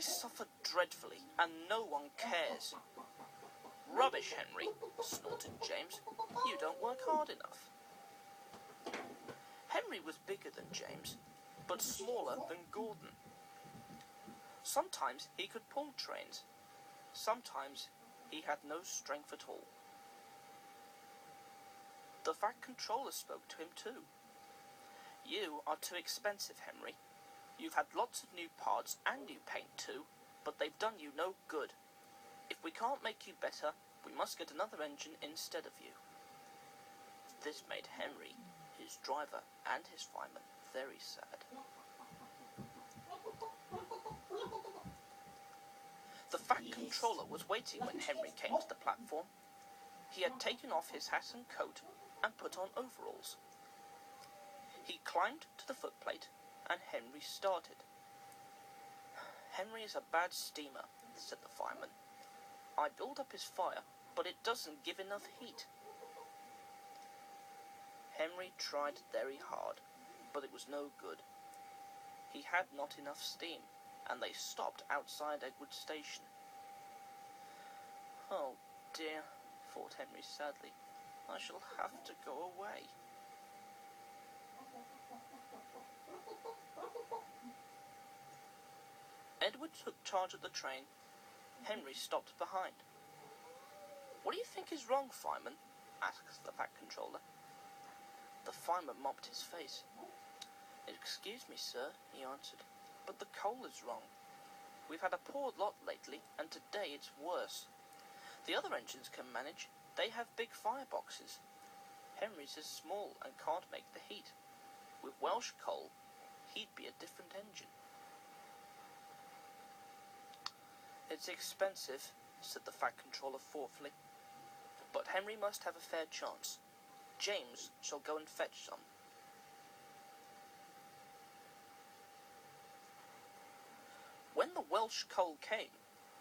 suffer dreadfully, and no one cares." "Rubbish, Henry," snorted James. "You don't work hard enough." Henry was bigger than James, but smaller than Gordon. Sometimes he could pull trains. Sometimes he had no strength at all. The Fat Controller spoke to him too. "You are too expensive, Henry. You've had lots of new parts and new paint too, but they've done you no good. If we can't make you better, we must get another engine instead of you." This made Henry, his driver, and his fireman very sad. The Fat Controller was waiting when Henry came to the platform. He had taken off his hat and coat and put on overalls. He climbed to the footplate and Henry started. "Henry is a bad steamer," said the fireman. "I build up his fire, but it doesn't give enough heat." Henry tried very hard, but it was no good. He had not enough steam, and they stopped outside Edward Station. "Oh dear," thought Henry sadly, "I shall have to go away." Edward took charge of the train. Henry stopped behind. "What do you think is wrong, fireman?" asked the Fat Controller. The fireman mopped his face. "Excuse me, sir," he answered, "but the coal is wrong. We've had a poor lot lately, and today it's worse. The other engines can manage. They have big fireboxes. Henry's is small and can't make the heat. With Welsh coal, he'd be a different engine." "It's expensive," said the Fat Controller thoughtfully, "but Henry must have a fair chance. James shall go and fetch some." When the Welsh coal came,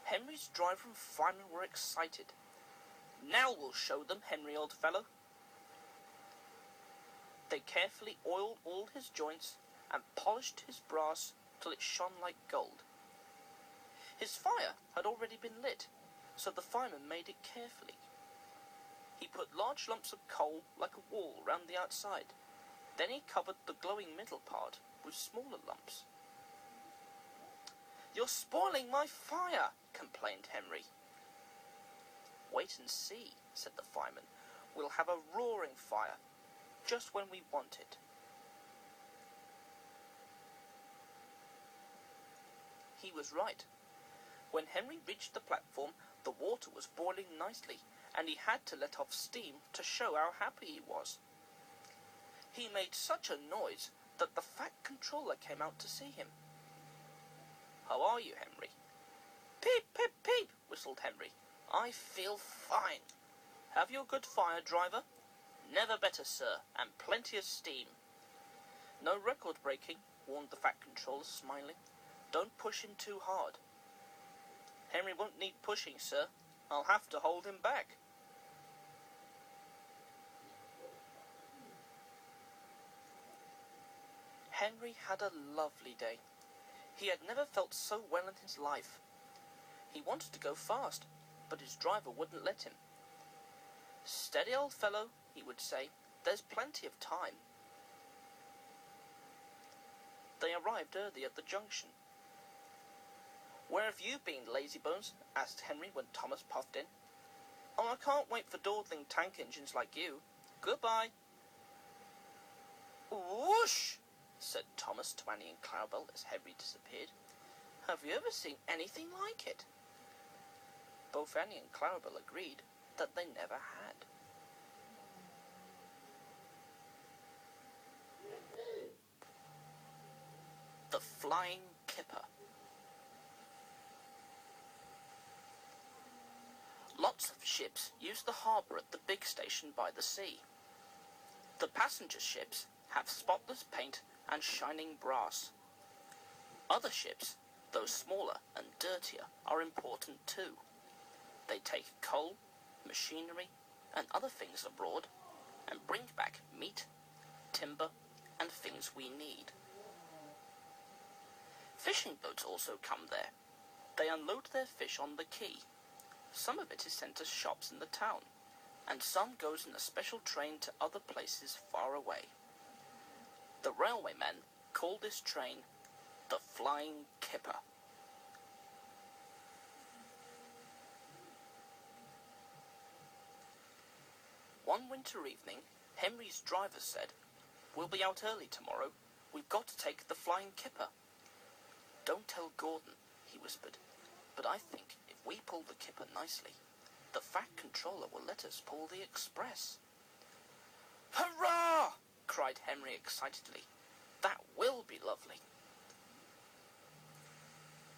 Henry's driver and fireman were excited. "Now we'll show them, Henry, old fellow." They carefully oiled all his joints and polished his brass till it shone like gold. His fire had already been lit, so the fireman made it carefully. He put large lumps of coal like a wall round the outside. Then he covered the glowing middle part with smaller lumps. "You're spoiling my fire," complained Henry. "Wait and see," said the fireman. "We'll have a roaring fire, just when we want it." He was right. When Henry reached the platform, the water was boiling nicely, and he had to let off steam to show how happy he was. He made such a noise that the Fat Controller came out to see him. "How are you, Henry?" "Peep, peep, peep," whistled Henry. "I feel fine." "Have you a good fire, driver?" "Never better, sir, and plenty of steam." "No record breaking," warned the Fat Controller, smiling. "Don't push him too hard." "Henry won't need pushing, sir. I'll have to hold him back." Henry had a lovely day. He had never felt so well in his life. He wanted to go fast, but his driver wouldn't let him. "Steady, old fellow," he would say. "There's plenty of time." They arrived early at the junction. "Where have you been, lazybones?" asked Henry when Thomas puffed in. "Oh, I can't wait for dawdling tank engines like you. Goodbye." "Whoosh!" said Thomas to Annie and Clarabel as Henry disappeared. "Have you ever seen anything like it?" Both Annie and Clarabel agreed that they never had. The Flying Kipper. Lots of ships use the harbour at the big station by the sea. The passenger ships have spotless paint and shining brass. Other ships, though smaller and dirtier, are important too. They take coal, machinery, and other things abroad, and bring back meat, timber, and things we need. Fishing boats also come there. They unload their fish on the quay. Some of it is sent to shops in the town, and some goes in a special train to other places far away. The railwaymen call this train the Flying Kipper. One winter evening, Henry's driver said, "We'll be out early tomorrow. We've got to take the Flying Kipper." "Don't tell Gordon," he whispered, "but I think if we pull the Kipper nicely, the Fat Controller will let us pull the Express." "Hurrah!" cried Henry excitedly. "That will be lovely."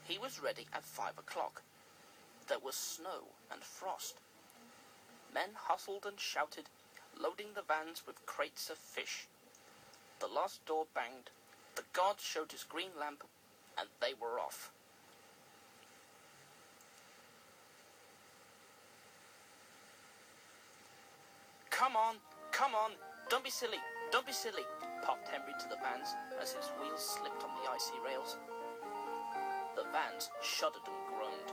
He was ready at 5 o'clock. There was snow and frost. Men hustled and shouted, loading the vans with crates of fish. The last door banged, the guard showed his green lamp, and they were off. Come on, don't be silly, puffed Henry to the vans as his wheels slipped on the icy rails. The vans shuddered and groaned.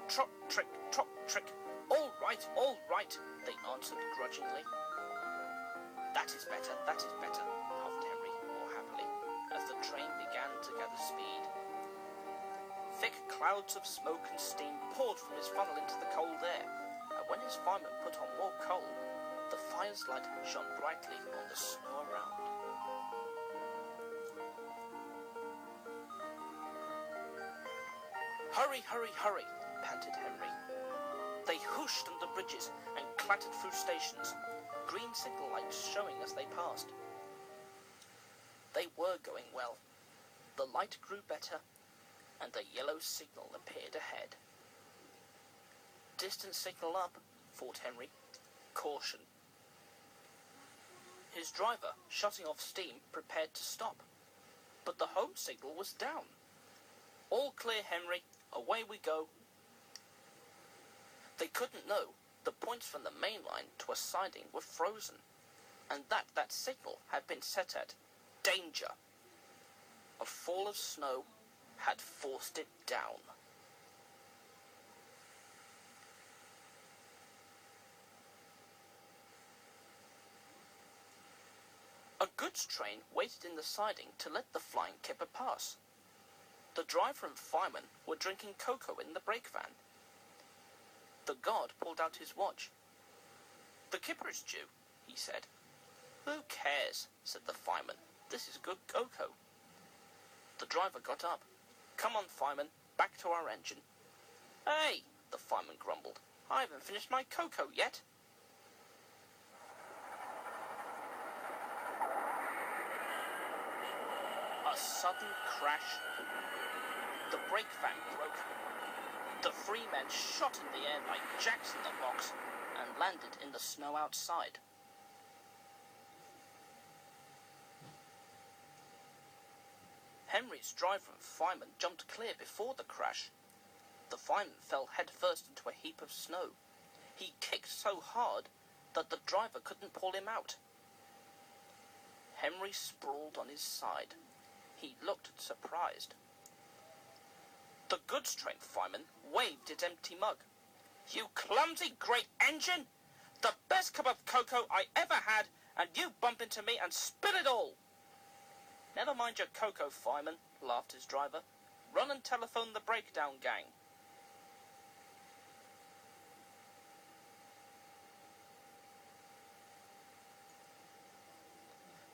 Trot, trick, all right, they answered grudgingly. That is better, puffed Henry more happily, as the train began to gather speed. Thick clouds of smoke and steam poured from his funnel into the cold air, and when his fireman put on more coal, the fire's light shone brightly on the snow around. Hurry, panted Henry. They whooshed under bridges and clattered through stations, green signal lights showing as they passed. They were going well. The light grew better, and a yellow signal appeared ahead. Distant signal up, thought Henry. Caution. His driver, shutting off steam, prepared to stop, but the home signal was down. All clear, Henry. Away we go. They couldn't know the points from the main line to a siding were frozen, and that signal had been set at danger. A fall of snow had forced it down. A goods train waited in the siding to let the Flying Kipper pass. The driver and fireman were drinking cocoa in the brake van. The guard pulled out his watch. "The Kipper is due," he said. "Who cares?" said the fireman. "This is good cocoa." The driver got up. "Come on, fireman, back to our engine." "Hey," the fireman grumbled, "I haven't finished my cocoa yet." A sudden crash. The brake van broke. The three men shot in the air like jacks in the box and landed in the snow outside. Henry's driver and fireman jumped clear before the crash. The fireman fell headfirst into a heap of snow. He kicked so hard that the driver couldn't pull him out. Henry sprawled on his side. He looked surprised. The goods train fireman waved its empty mug. "You clumsy great engine! The best cup of cocoa I ever had, and you bump into me and spill it all!" "Never mind your cocoa, fireman," laughed his driver. "Run and telephone the breakdown gang."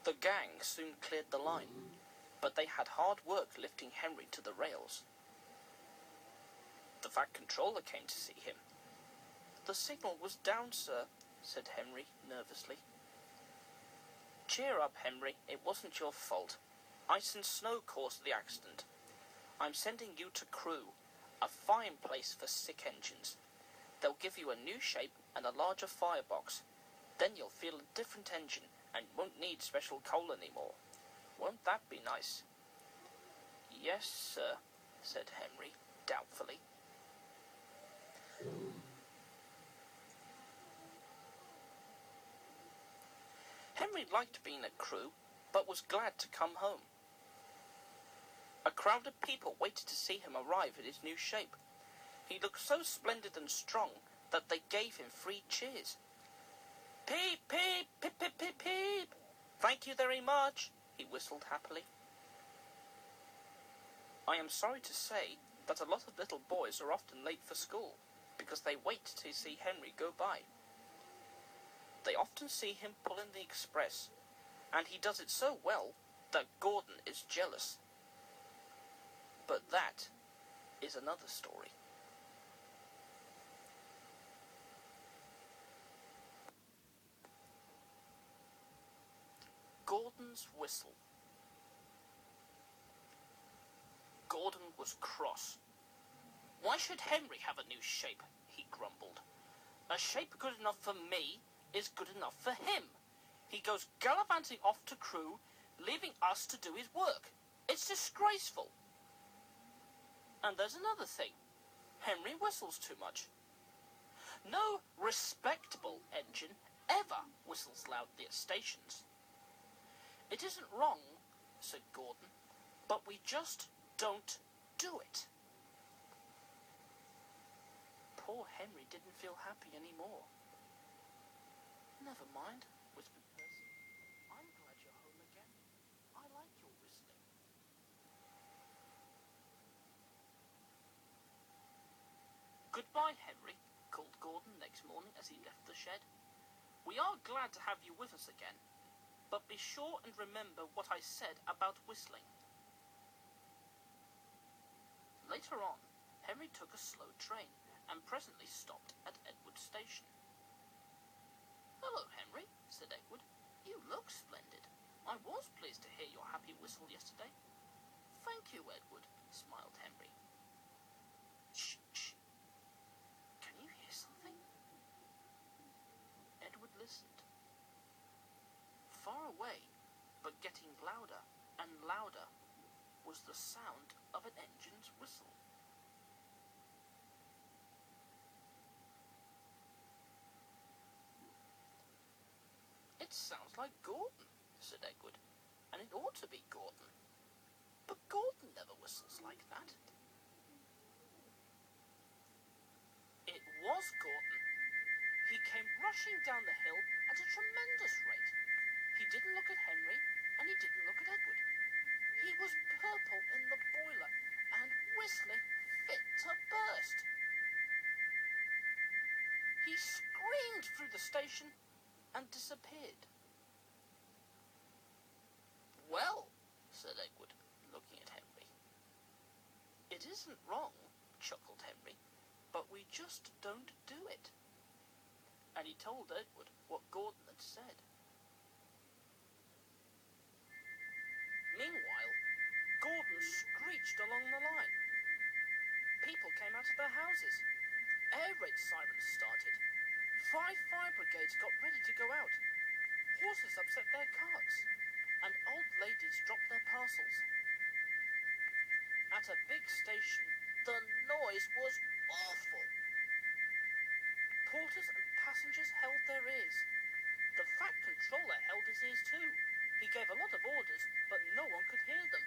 The gang soon cleared the line, but they had hard work lifting Henry to the rails. The Fat Controller came to see him. "The signal was down, sir," said Henry nervously. "Cheer up, Henry. It wasn't your fault. Ice and snow caused the accident. I'm sending you to Crewe, a fine place for sick engines. They'll give you a new shape and a larger firebox. Then you'll feel a different engine and won't need special coal anymore. Won't that be nice?" "Yes, sir," said Henry doubtfully. Henry liked being at Crewe, but was glad to come home. A crowd of people waited to see him arrive in his new shape. He looked so splendid and strong that they gave him 3 cheers. Peep, peep, peep, peep, peep, peep. Thank you very much, he whistled happily. I am sorry to say that a lot of little boys are often late for school because they wait to see Henry go by. They often see him pulling the express, and he does it so well that Gordon is jealous. But that is another story. Gordon's whistle. Gordon was cross. Why should Henry have a new shape? He grumbled. A shape good enough for me is good enough for him. He goes gallivanting off to Crewe, leaving us to do his work. It's disgraceful. And there's another thing. Henry whistles too much. No respectable engine ever whistles loudly at stations. It isn't wrong, said Gordon, but we just don't do it. Poor Henry didn't feel happy anymore. Never mind, whispered Percy. I'm glad you're home again. I like your whistling. Goodbye, Henry, called Gordon next morning as he left the shed. We are glad to have you with us again, but be sure and remember what I said about whistling. Later on, Henry took a slow train and presently stopped at Edward Station. Hello, Henry, said Edward. You look splendid. I was pleased to hear your happy whistle yesterday. Thank you, Edward, smiled Henry. Shh, shh. Can you hear something? Edward listened. Far away, but getting louder and louder, was the sound of an engine's whistle. It sounds like Gordon, said Edward, and it ought to be Gordon. But Gordon never whistles like that. It was Gordon. He came rushing down the hill at a tremendous rate. He didn't look at Henry, and he didn't look at Edward. He was purple in the boiler and whistling fit to burst. He screamed through the station and disappeared. Well, said Edward, looking at Henry. It isn't wrong, chuckled Henry, but we just don't do it. And he told Edward what Gordon had said. Meanwhile, Gordon screeched along the line. People came out of their houses. Air raid sirens started. 5 fire brigades got ready to go out. Horses upset their carts, and old ladies dropped their parcels. At a big station, the noise was awful. Porters and passengers held their ears. The Fat Controller held his ears too. He gave a lot of orders, but no one could hear them,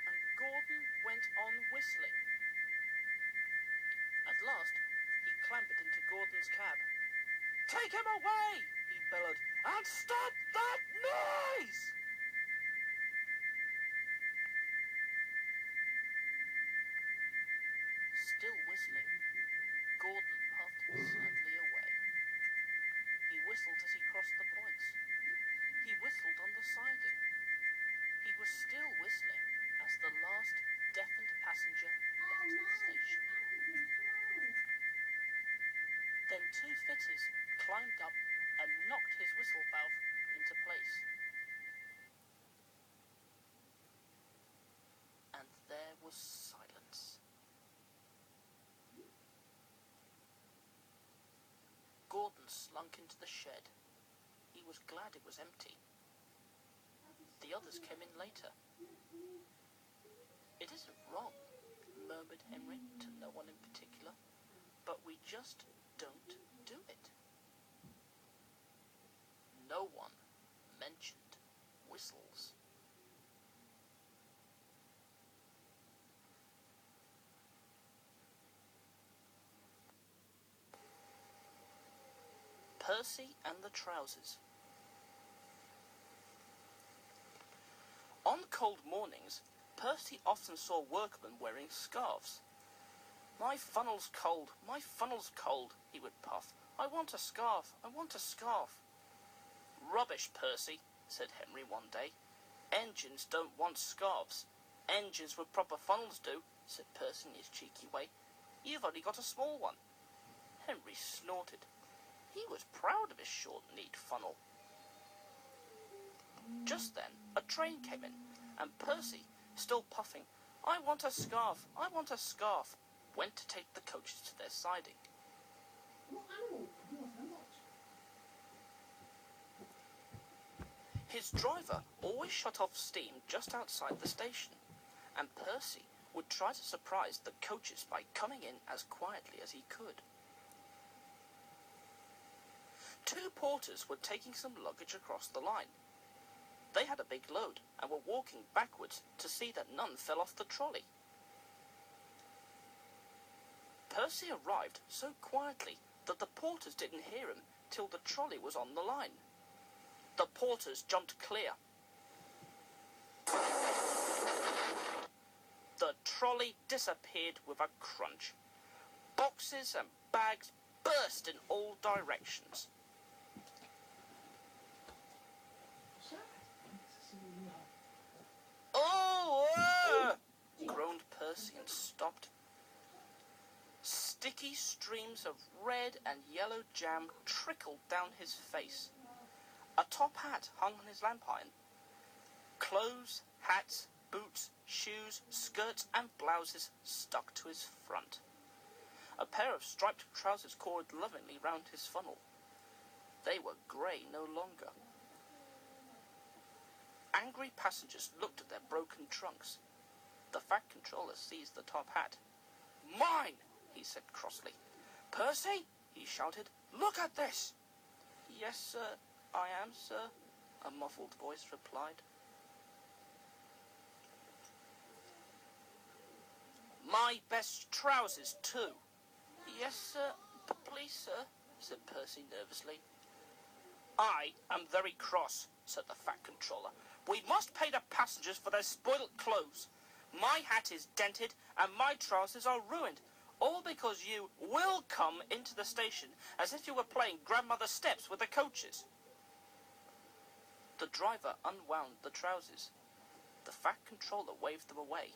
and Gordon went on whistling. At last, he clambered into Gordon's cab. Take him away, he bellowed, and stop that noise! Still whistling, Gordon puffed sadly away. He whistled as he crossed the points. He whistled on the siding. He was still whistling as the last deafened passenger left the station. Then 2 fitters climbed up and knocked his whistle valve into place. And there was silence. Gordon slunk into the shed. He was glad it was empty. The others came in later. It isn't wrong, murmured Henry to no one in particular, but we just don't do it. No one mentioned whistles. Percy and the Trousers. On cold mornings, Percy often saw workmen wearing scarves. "My funnel's cold, my funnel's cold," he would puff. "I want a scarf, I want a scarf." "Rubbish, Percy," said Henry one day. "Engines don't want scarves." "Engines with proper funnels do," said Percy in his cheeky way. "You've only got a small one." Henry snorted. He was proud of his short, neat funnel. Just then, a train came in, and Percy, still puffing, "I want a scarf, I want a scarf," went to take the coaches to their siding. His driver always shut off steam just outside the station, and Percy would try to surprise the coaches by coming in as quietly as he could. Two porters were taking some luggage across the line. They had a big load and were walking backwards to see that none fell off the trolley. Percy arrived so quietly that the porters didn't hear him till the trolley was on the line. The porters jumped clear. The trolley disappeared with a crunch. Boxes and bags burst in all directions. "Oh!" groaned Percy and stopped. Sticky streams of red and yellow jam trickled down his face. A top hat hung on his lamp iron. Clothes, hats, boots, shoes, skirts and blouses stuck to his front. A pair of striped trousers coiled lovingly round his funnel. They were grey no longer. Angry passengers looked at their broken trunks. The fat controller seized the top hat. "Mine!" he said crossly. "Percy," he shouted, "look at this!" "Yes, sir, I am, sir," a muffled voice replied. "My best trousers, too." "Yes, sir, please, sir," said Percy nervously. "I am very cross," said the fat controller. "We must pay the passengers for their spoilt clothes. My hat is dented and my trousers are ruined, all because you will come into the station as if you were playing grandmother's steps with the coaches." The driver unwound the trousers. The fat controller waved them away.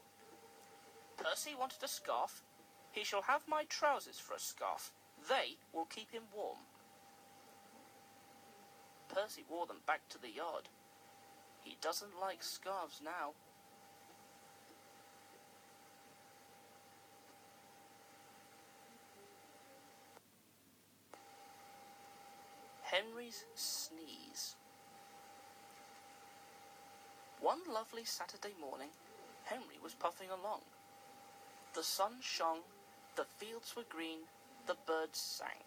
"Percy wanted a scarf. He shall have my trousers for a scarf. They will keep him warm." Percy wore them back to the yard. He doesn't like scarves now. Henry's sneeze. One lovely Saturday morning, Henry was puffing along. The sun shone, the fields were green, the birds sang.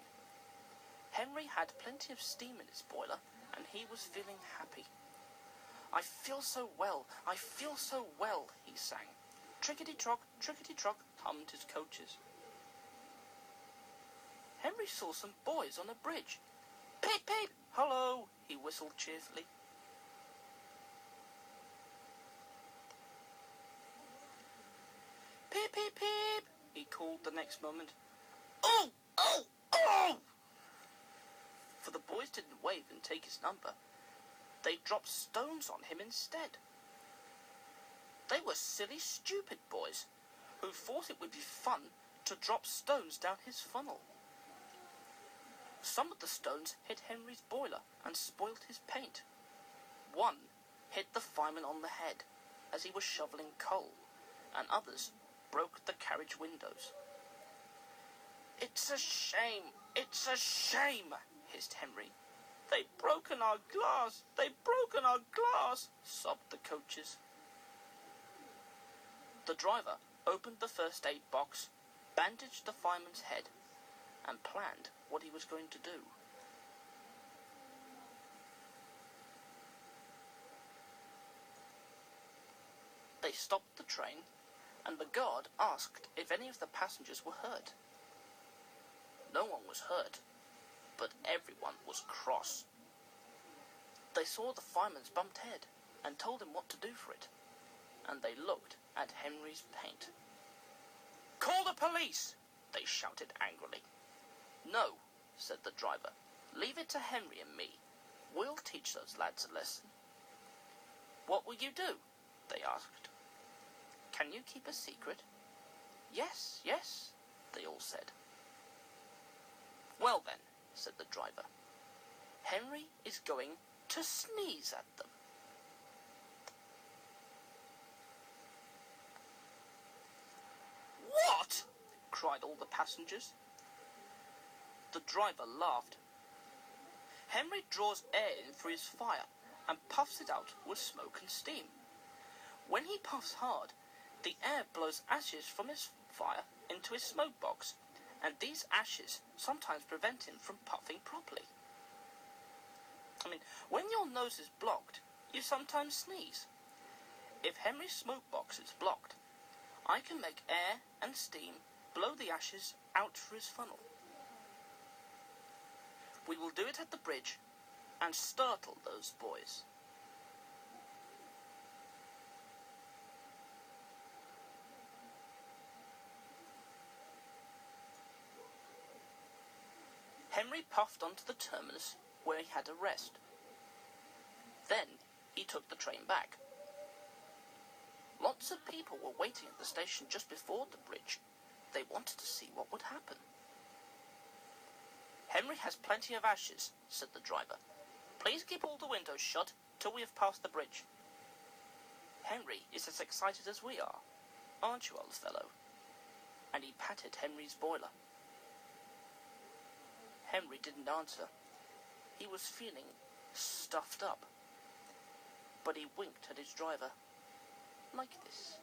Henry had plenty of steam in his boiler, and he was feeling happy. "I feel so well, I feel so well," he sang. Trickety-trock, hummed his coaches. Henry saw some boys on a bridge. "Peep, peep, hello," he whistled cheerfully. "Peep, peep, peep," he called the next moment. "Oh, oh, oh!" For the boys didn't wave and take his number. They dropped stones on him instead. They were silly, stupid boys who thought it would be fun to drop stones down his funnel. Some of the stones hit Henry's boiler and spoilt his paint. One hit the fireman on the head as he was shoveling coal, and others broke the carriage windows. "It's a shame, it's a shame," hissed Henry. "They've broken our glass, they've broken our glass," sobbed the coaches. The driver opened the first aid box, bandaged the fireman's head, and planned what he was going to do. They stopped the train, and the guard asked if any of the passengers were hurt. No one was hurt, but everyone was cross. They saw the fireman's bumped head and told him what to do for it, and they looked at Henry's paint. "Call the police!" they shouted angrily. "No," said the driver. "Leave it to Henry and me. We'll teach those lads a lesson." "What will you do?" they asked. "Can you keep a secret?" "Yes, yes," they all said. "Well then," said the driver, "Henry is going to sneeze at them." "What?" cried all the passengers. The driver laughed. "Henry draws air in through his fire and puffs it out with smoke and steam. When he puffs hard, the air blows ashes from his fire into his smoke box, and these ashes sometimes prevent him from puffing properly. When your nose is blocked, you sometimes sneeze. If Henry's smoke box is blocked, I can make air and steam blow the ashes out through his funnel. We will do it at the bridge and startle those boys." Henry puffed onto the terminus where he had a rest. Then he took the train back. Lots of people were waiting at the station just before the bridge. They wanted to see what would happen. "Henry has plenty of ashes," said the driver. "Please keep all the windows shut till we have passed the bridge. Henry is as excited as we are, aren't you, old fellow?" And he patted Henry's boiler. Henry didn't answer. He was feeling stuffed up. But he winked at his driver, like this.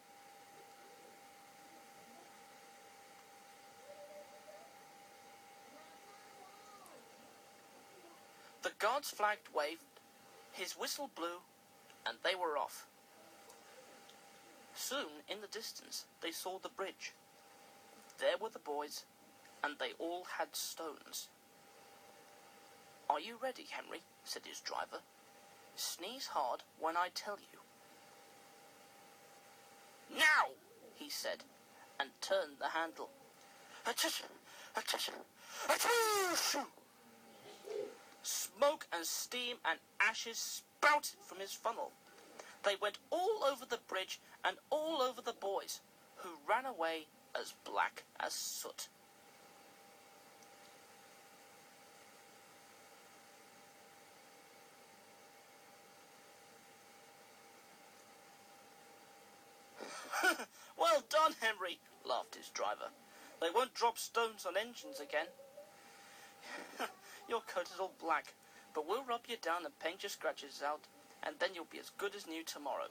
The guard's flag waved, his whistle blew, and they were off. Soon, in the distance, they saw the bridge. There were the boys, and they all had stones. "Are you ready, Henry?" said his driver. "Sneeze hard when I tell you." "Now!" he said, and turned the handle. "Atch! Atch! Atch!" Smoke and steam and ashes spouted from his funnel. They went all over the bridge and all over the boys, who ran away as black as soot. "Well done, Henry," laughed his driver. "They won't drop stones on engines again. Your coat is all black, but we'll rub you down and paint your scratches out, and then you'll be as good as new tomorrow."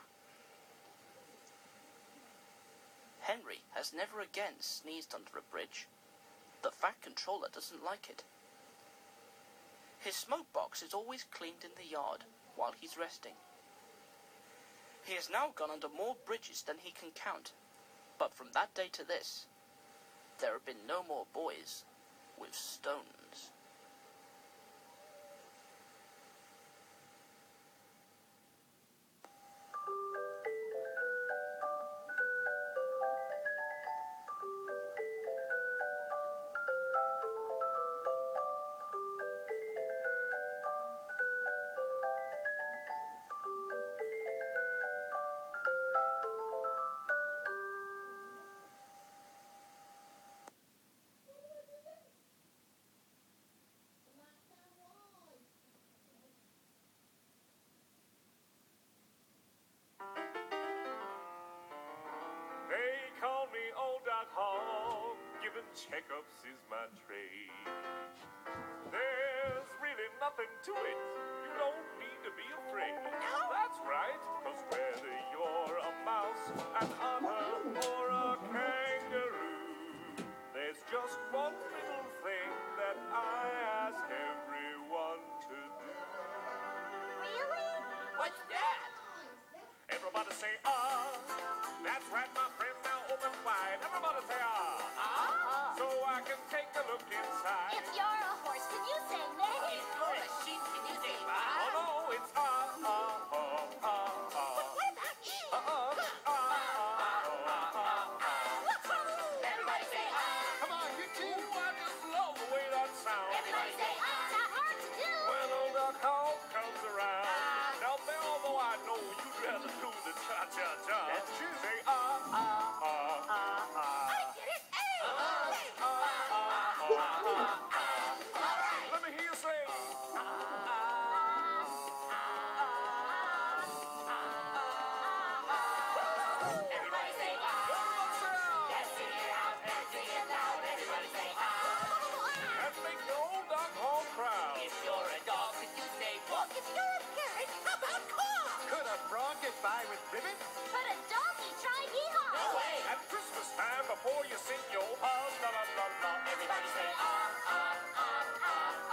Henry has never again sneezed under a bridge. The Fat Controller doesn't like it. His smoke box is always cleaned in the yard while he's resting. He has now gone under more bridges than he can count, but from that day to this, there have been no more boys with stones. Giving checkups is my trade. There's really nothing to it. You don't need to be afraid. No. That's right, 'cause whether you're a mouse, an otter, or a kangaroo, there's just one little thing that I ask everyone to do. Really? What's that? Everybody say, ah. That's right, my friend, now open wide. Everybody say, ah. Ah. So I can take a look inside. If you're a horse, can you say neigh? with ribbon? But a donkey tried yeehaw! No way! At Christmas time, before you sing your ha la la la la, everybody say ah ah ah ah